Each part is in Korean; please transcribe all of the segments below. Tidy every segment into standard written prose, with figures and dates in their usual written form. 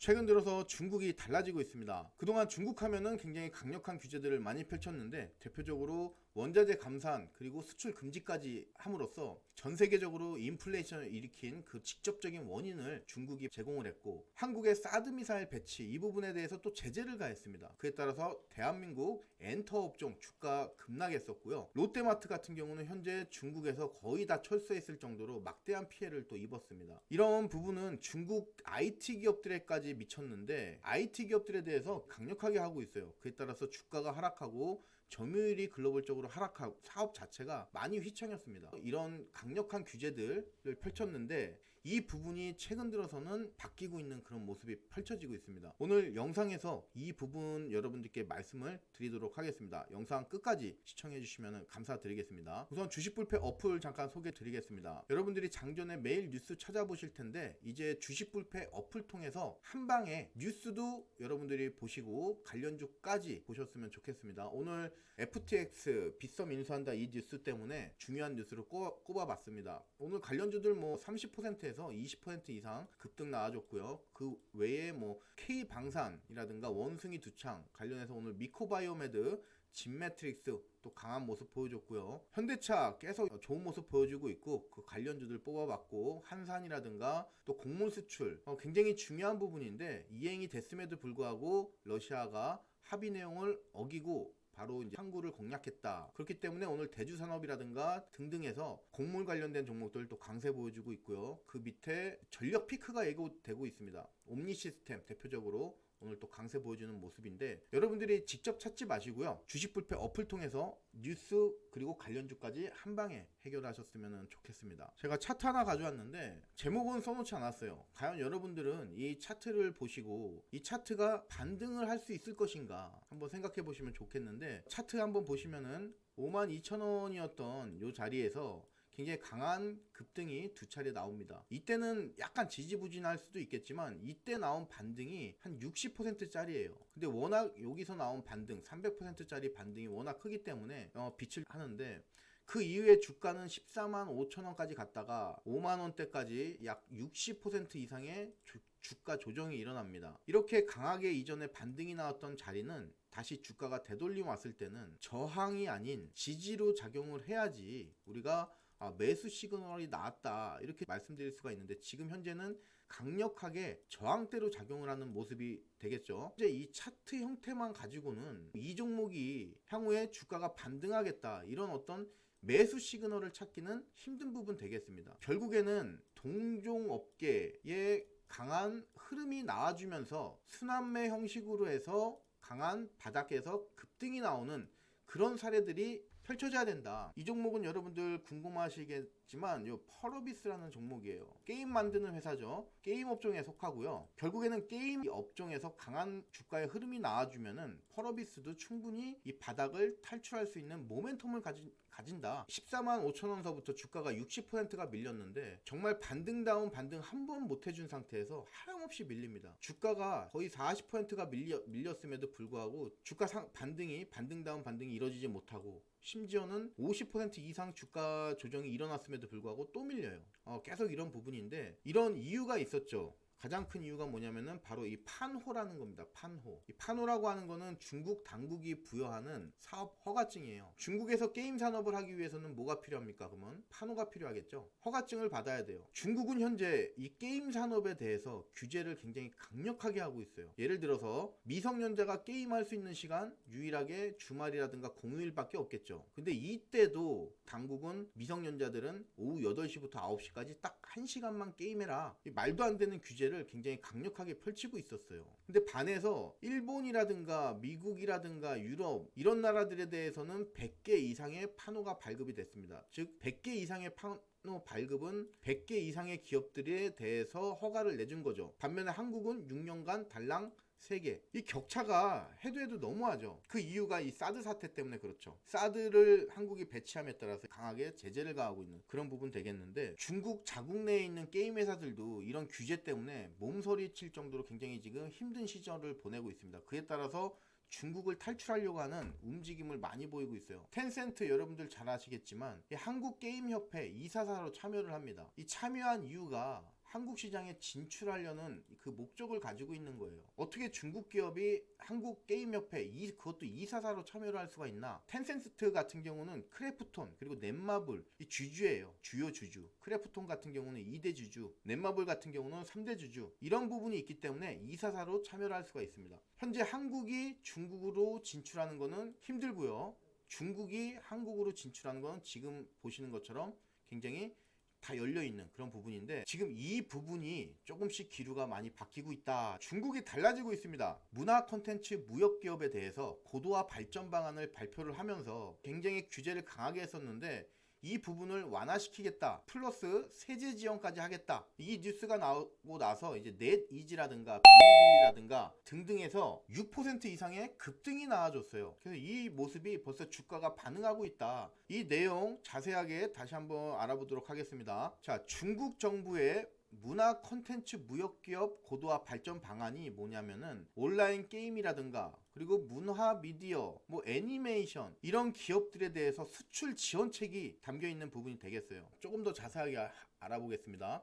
최근 들어서 중국이 달라지고 있습니다. 그동안 중국 하면은 굉장히 강력한 규제들을 많이 펼쳤는데 대표적으로 원자재 감산 그리고 수출 금지까지 함으로써 전 세계적으로 인플레이션을 일으킨 그 직접적인 원인을 중국이 제공을 했고, 한국의 사드 미사일 배치 이 부분에 대해서 또 제재를 가했습니다. 그에 따라서 대한민국 엔터 업종 주가 급락했었고요. 롯데마트 같은 경우는 현재 중국에서 거의 다 철수했을 정도로 막대한 피해를 또 입었습니다. 이런 부분은 중국 IT 기업들에까지 미쳤는데 IT 기업들에 대해서 강력하게 하고 있어요. 그에 따라서 주가가 하락하고 점유율이 글로벌적으로 하락하고 사업 자체가 많이 휘청였습니다. 이런 강력한 규제들을 펼쳤는데 이 부분이 최근 들어서는 바뀌고 있는 그런 모습이 펼쳐지고 있습니다. 오늘 영상에서 이 부분 여러분들께 말씀을 드리도록 하겠습니다. 영상 끝까지 시청해 주시면 감사드리겠습니다. 우선 주식불패 어플 잠깐 소개해 드리겠습니다. 여러분들이 장전에 매일 뉴스 찾아보실 텐데 이제 주식불패 어플 통해서 한방에 뉴스도 여러분들이 보시고 관련주까지 보셨으면 좋겠습니다. 오늘 FTX 빗썸 인수한다 이 뉴스 때문에 중요한 뉴스를 꼽아봤습니다. 오늘 관련주들 뭐 30%에서 20% 이상 급등 나와줬고요. 그 외에 뭐 K방산이라든가 원숭이 두창 관련해서 오늘 미코바이오메드, 진매트릭스 또 강한 모습 보여줬고요. 현대차 계속 좋은 모습 보여주고 있고 그 관련주들 뽑아봤고, 한산이라든가 또 곡물 수출 굉장히 중요한 부분인데 이행이 됐음에도 불구하고 러시아가 합의 내용을 어기고 바로 이제 항구를 공략했다. 그렇기 때문에 오늘 대주산업이라든가 등등해서 곡물 관련된 종목들 또 강세 보여주고 있고요. 그 밑에 전력 피크가 예고되고 있습니다. 옴니 시스템 대표적으로 오늘 또 강세 보여주는 모습인데 여러분들이 직접 찾지 마시고요. 주식불패 어플 통해서 뉴스 그리고 관련주까지 한방에 해결하셨으면 좋겠습니다. 제가 차트 하나 가져왔는데 제목은 써놓지 않았어요. 과연 여러분들은 이 차트를 보시고 이 차트가 반등을 할 수 있을 것인가 한번 생각해 보시면 좋겠는데, 차트 한번 보시면은 52,000원이었던 이 자리에서 굉장히 강한 급등이 두 차례 나옵니다. 이때는 약간 지지부진할 수도 있겠지만 이때 나온 반등이 한 60%짜리예요. 근데 워낙 여기서 나온 반등 300%짜리 반등이 워낙 크기 때문에 빛을 하는데, 그 이후에 주가는 14만 5천원까지 갔다가 5만원대까지 약 60% 이상의 주가 조정이 일어납니다. 이렇게 강하게 이전에 반등이 나왔던 자리는 다시 주가가 되돌림 왔을 때는 저항이 아닌 지지로 작용을 해야지 우리가 매수 시그널이 나왔다 이렇게 말씀드릴 수가 있는데, 지금 현재는 강력하게 저항대로 작용을 하는 모습이 되겠죠. 이제 이 차트 형태만 가지고는 이 종목이 향후에 주가가 반등하겠다 이런 어떤 매수 시그널을 찾기는 힘든 부분 되겠습니다. 결국에는 동종업계에 강한 흐름이 나와주면서 순환매 형식으로 해서 강한 바닥에서 급등이 나오는 그런 사례들이 펼쳐져야 된다. 이 종목은 여러분들 궁금하시겠지만 요 펄어비스라는 종목이에요. 게임 만드는 회사죠. 게임 업종에 속하고요. 결국에는 게임 업종에서 강한 주가의 흐름이 나와주면은 펄어비스도 충분히 이 바닥을 탈출할 수 있는 모멘텀을 가진다. 14만 5천원서부터 주가가 60%가 밀렸는데 정말 반등다운 반등 한 번 못 해준 상태에서 하염없이 밀립니다. 주가가 거의 40%가 밀렸음에도 불구하고 주가 반등다운 반등이 이루어지지 못하고 심지어는 50% 이상 주가 조정이 일어났음에도 불구하고 또 밀려요. 계속 이런 부분인데 이런 이유가 있었죠. 가장 큰 이유가 뭐냐면은 바로 이 판호라는 겁니다. 판호. 이 판호라고 하는 거는 중국 당국이 부여하는 사업 허가증이에요. 중국에서 게임 산업을 하기 위해서는 뭐가 필요합니까? 그러면 판호가 필요하겠죠. 허가증을 받아야 돼요. 중국은 현재 이 게임 산업에 대해서 규제를 굉장히 강력하게 하고 있어요. 예를 들어서 미성년자가 게임할 수 있는 시간 유일하게 주말이라든가 공휴일밖에 없겠죠. 근데 이때도 당국은 미성년자들은 오후 8시부터 9시까지 딱 1시간만 게임해라. 말도 안 되는 규제를 굉장히 강력하게 펼치고 있었어요. 근데 반해서 일본이라든가 미국이라든가 유럽 이런 나라들에 대해서는 100개 이상의 판호가 발급이 됐습니다. 즉 100개 이상의 판호 발급은 100개 이상의 기업들에 대해서 허가를 내준 거죠. 반면에 한국은 6년간 달랑 3개. 이 격차가 해도 너무하죠. 그 이유가 이 사드 사태 때문에 그렇죠. 사드를 한국이 배치함에 따라서 강하게 제재를 가하고 있는 그런 부분 되겠는데, 중국 자국 내에 있는 게임 회사들도 이런 규제 때문에 몸서리 칠 정도로 굉장히 지금 힘든 시절을 보내고 있습니다. 그에 따라서 중국을 탈출하려고 하는 움직임을 많이 보이고 있어요. 텐센트 여러분들 잘 아시겠지만 한국게임협회 이사사로 참여를 합니다. 이 참여한 이유가 한국 시장에 진출하려는 그 목적을 가지고 있는 거예요. 어떻게 중국 기업이 한국 게임협회 그것도 244로 참여를 할 수가 있나? 텐센트 같은 경우는 크래프톤 그리고 넷마블 이 주주예요. 주요 주주. 크래프톤 같은 경우는 2대 주주, 넷마블 같은 경우는 3대 주주. 이런 부분이 있기 때문에 244로 참여를 할 수가 있습니다. 현재 한국이 중국으로 진출하는 거는 힘들고요. 중국이 한국으로 진출하는 건 지금 보시는 것처럼 굉장히 다 열려있는 그런 부분인데, 지금 이 부분이 조금씩 기류가 많이 바뀌고 있다. 중국이 달라지고 있습니다. 문화 콘텐츠 무역 기업에 대해서 고도화 발전 방안을 발표를 하면서 굉장히 규제를 강하게 했었는데, 이 부분을 완화시키겠다. 플러스 세제 지원까지 하겠다. 이 뉴스가 나오고 나서 이제 넷이지라든가 비밀이라든가 등등에서 6% 이상의 급등이 나와줬어요. 그래서 이 모습이 벌써 주가가 반응하고 있다. 이 내용 자세하게 다시 한번 알아보도록 하겠습니다. 자, 중국 정부의 문화 콘텐츠 무역기업 고도화 발전 방안이 뭐냐면은 온라인 게임이라든가 그리고 문화 미디어, 뭐 애니메이션 이런 기업들에 대해서 수출 지원책이 담겨 있는 부분이 되겠어요. 조금 더 자세하게 알아보겠습니다.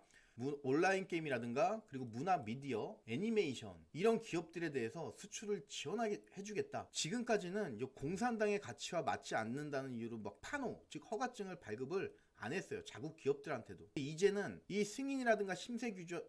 온라인 게임이라든가 그리고 문화 미디어, 애니메이션 이런 기업들에 대해서 수출을 지원하게 해주겠다. 지금까지는 공산당의 가치와 맞지 않는다는 이유로 막 판호, 즉 허가증을 발급을 안 했어요. 자국 기업들한테도. 이제는 이 승인이라든가 심사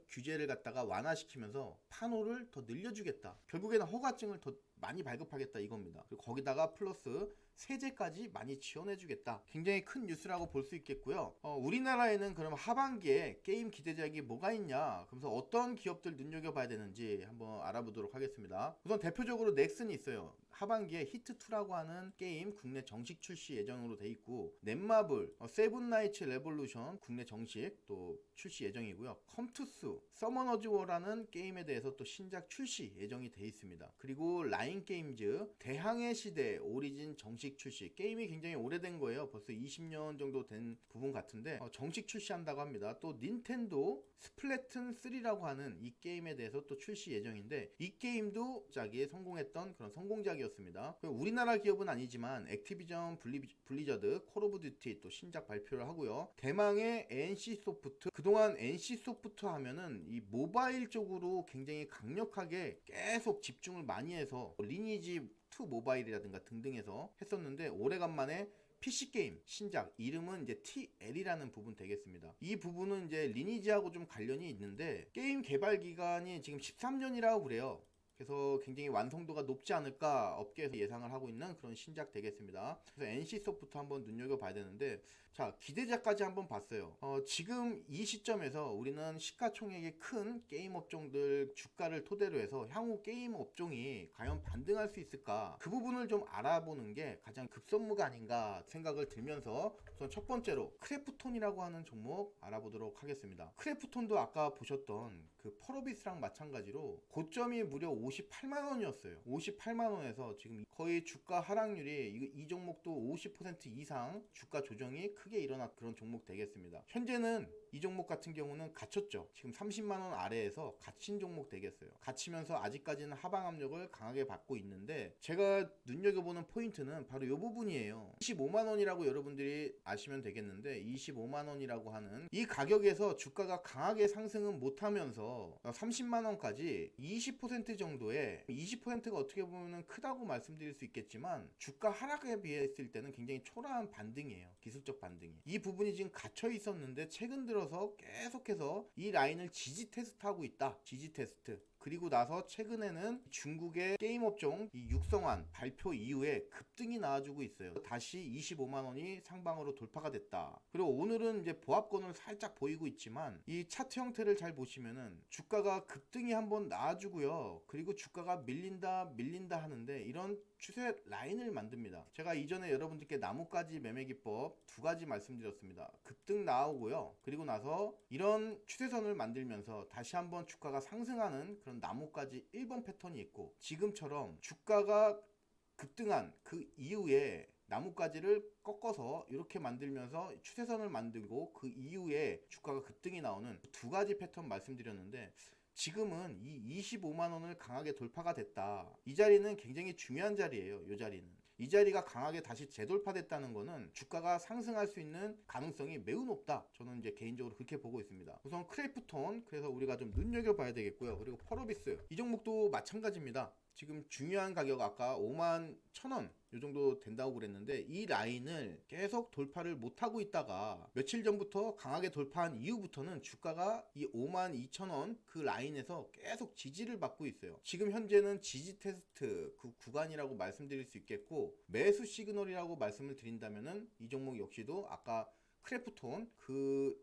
규제를 갖다가 완화시키면서 판호를 더 늘려주겠다. 결국에는 허가증을 더 많이 발급하겠다 이겁니다. 그리고 거기다가 플러스 세제까지 많이 지원해주겠다. 굉장히 큰 뉴스라고 볼 수 있겠고요. 우리나라에는 그럼 하반기에 게임 기대작이 뭐가 있냐, 그래서 어떤 기업들 눈여겨봐야 되는지 한번 알아보도록 하겠습니다. 우선 대표적으로 넥슨이 있어요. 하반기에 히트2라고 하는 게임 국내 정식 출시 예정으로 돼 있고, 넷마블, 세븐나이츠 레볼루션 국내 정식 또 출시 예정이고요. 컴투스, 서머너즈 워라는 게임에 대해서 또 신작 출시 예정이 돼 있습니다. 그리고 라인게임즈, 대항해 시대 오리진 정식 출시. 게임이 굉장히 오래된 거예요. 벌써 20년 정도 된 부분 같은데 정식 출시한다고 합니다. 또 닌텐도 스플래툰 3라고 하는 이 게임에 대해서 또 출시 예정인데, 이 게임도 짝에 성공했던 그런 성공작이었습니다. 우리나라 기업은 아니지만 액티비전 블리자드 콜 오브 듀티 또 신작 발표를 하고요. 대망의 NC소프트, 그동안 NC소프트 하면은 이 모바일 쪽으로 굉장히 강력하게 계속 집중을 많이 해서 리니지 2 모바일이라든가 등등해서 했었는데, 오래간만에 PC게임 신작, 이름은 이제 TL이라는 부분 되겠습니다. 이 부분은 이제 리니지하고 좀 관련이 있는데, 게임 개발 기간이 지금 13년이라고 그래요. 그래서 굉장히 완성도가 높지 않을까 업계에서 예상을 하고 있는 그런 신작 되겠습니다. 그래서 NC소프트 한번 눈여겨봐야 되는데, 자, 기대작까지 한번 봤어요. 지금 이 시점에서 우리는 시가총액이 큰 게임 업종들 주가를 토대로 해서 향후 게임 업종이 과연 반등할 수 있을까, 그 부분을 좀 알아보는 게 가장 급선무가 아닌가 생각을 들면서, 우선 첫 번째로 크래프톤이라고 하는 종목 알아보도록 하겠습니다. 크래프톤도 아까 보셨던 그 펄어비스랑 마찬가지로 고점이 무려 58만원이었어요. 58만원에서 지금 거의 주가 하락률이 이 종목도 50% 이상 주가 조정이 크게 일어난 그런 종목 되겠습니다. 현재는 이 종목 같은 경우는 갇혔죠. 지금 30만원 아래에서 갇힌 종목 되겠어요. 갇히면서 아직까지는 하방 압력을 강하게 받고 있는데, 제가 눈여겨보는 포인트는 바로 이 부분이에요. 25만원이라고 여러분들이 아시면 되겠는데, 25만원이라고 하는 이 가격에서 주가가 강하게 상승은 못하면서 30만원까지 20% 정도의, 20%가 어떻게 보면 크다고 말씀드릴 수 있겠지만 주가 하락에 비했을 때는 굉장히 초라한 반등이에요. 기술적 반등이. 이 부분이 지금 갇혀 있었는데 최근 들어서 계속해서 이 라인을 지지 테스트하고 있다. 지지 테스트. 그리고 나서 최근에는 중국의 게임 업종 이 육성환 발표 이후에 급등이 나와주고 있어요. 다시 25만원이 상방으로 돌파가 됐다. 그리고 오늘은 이제 보합권을 살짝 보이고 있지만, 이 차트 형태를 잘 보시면은 주가가 급등이 한번 나와주고요. 그리고 주가가 밀린다 하는데, 이런 추세 라인을 만듭니다. 제가 이전에 여러분들께 나뭇가지 매매 기법 2가지 말씀드렸습니다. 급등 나오고요. 그리고 나서 이런 추세선을 만들면서 다시 한번 주가가 상승하는 그런 나뭇가지 1번 패턴이 있고, 지금처럼 주가가 급등한 그 이후에 나뭇가지를 꺾어서 이렇게 만들면서 추세선을 만들고 그 이후에 주가가 급등이 나오는 2가지 패턴 말씀드렸는데, 지금은 이 25만원을 강하게 돌파가 됐다. 이 자리는 굉장히 중요한 자리예요. 이 자리는 이 자리가 강하게 다시 재돌파됐다는 거는 주가가 상승할 수 있는 가능성이 매우 높다. 저는 이제 개인적으로 그렇게 보고 있습니다. 우선 크래프톤, 그래서 우리가 좀 눈여겨봐야 되겠고요. 그리고 펄어비스, 이 종목도 마찬가지입니다. 지금 중요한 가격 아까 51,000원 이 정도 된다고 그랬는데 이 라인을 계속 돌파를 못하고 있다가 며칠 전부터 강하게 돌파한 이후부터는 주가가 이 52,000원 그 라인에서 계속 지지를 받고 있어요. 지금 현재는 지지 테스트 그 구간이라고 말씀드릴 수 있겠고, 매수 시그널이라고 말씀을 드린다면은 이 종목 역시도 아까 크래프톤 그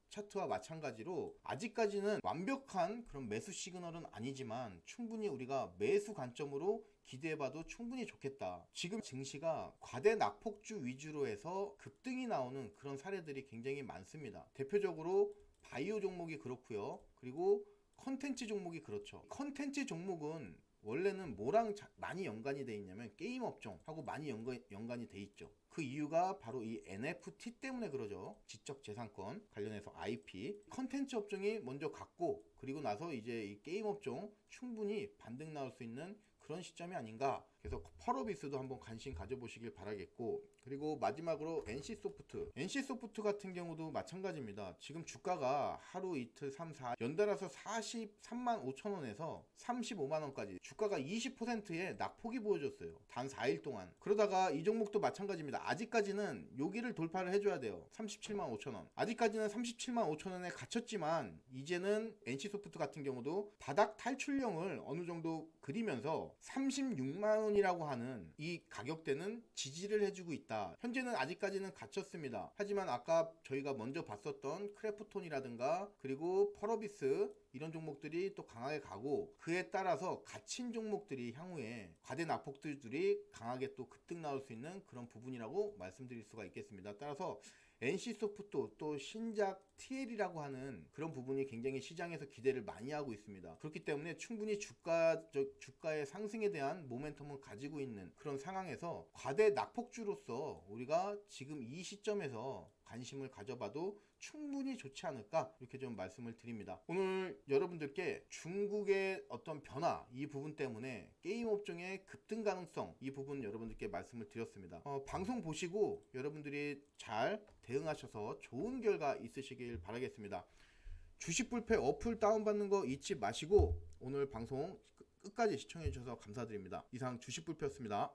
차트와 마찬가지로 아직까지는 완벽한 그런 매수 시그널은 아니지만 충분히 우리가 매수 관점으로 기대해봐도 충분히 좋겠다. 지금 증시가 과대 낙폭주 위주로 해서 급등이 나오는 그런 사례들이 굉장히 많습니다. 대표적으로 바이오 종목이 그렇고요. 그리고 컨텐츠 종목이 그렇죠. 컨텐츠 종목은 원래는 뭐랑 많이 연관이 돼 있냐면 게임 업종하고 많이 연관이 돼 있죠. 그 이유가 바로 이 NFT 때문에 그러죠. 지적재산권 관련해서 IP 컨텐츠 업종이 먼저 갔고, 그리고 나서 이제 이 게임 업종 충분히 반등 나올 수 있는 그런 시점이 아닌가. 그래서 펄어비스도 한번 관심 가져보시길 바라겠고, 그리고 마지막으로 NC소프트 같은 경우도 마찬가지입니다. 지금 주가가 하루 이틀 3, 4 연달아서 43만 5천원에서 35만원까지 주가가 20%의 낙폭이 보여줬어요. 단 4일 동안. 그러다가 이 종목도 마찬가지입니다. 아직까지는 여기를 돌파를 해줘야 돼요. 37만 5천원. 아직까지는 37만 5천원에 갇혔지만 이제는 NC소프트 같은 경우도 바닥 탈출령을 어느 정도 그리면서 36만원이라고 하는 이 가격대는 지지를 해주고 있다. 현재는 아직까지는 갇혔습니다. 하지만 아까 저희가 먼저 봤었던 크래프톤이라든가 그리고 펄어비스 이런 종목들이 또 강하게 가고, 그에 따라서 갇힌 종목들이 향후에 과대 낙폭들이 강하게 또 급등 나올 수 있는 그런 부분이라고 말씀드릴 수가 있겠습니다. 따라서 NC소프트 또 신작 TL이라고 하는 그런 부분이 굉장히 시장에서 기대를 많이 하고 있습니다. 그렇기 때문에 충분히 주가의 상승에 대한 모멘텀을 가지고 있는 그런 상황에서 과대 낙폭주로서 우리가 지금 이 시점에서 관심을 가져봐도 충분히 좋지 않을까, 이렇게 좀 말씀을 드립니다. 오늘 여러분들께 중국의 어떤 변화 이 부분 때문에 게임 업종의 급등 가능성 이 부분 여러분들께 말씀을 드렸습니다. 방송 보시고 여러분들이 잘 대응하셔서 좋은 결과 있으시길 바라겠습니다. 주식불패 어플 다운받는 거 잊지 마시고 오늘 방송 끝까지 시청해 주셔서 감사드립니다. 이상 주식불패였습니다.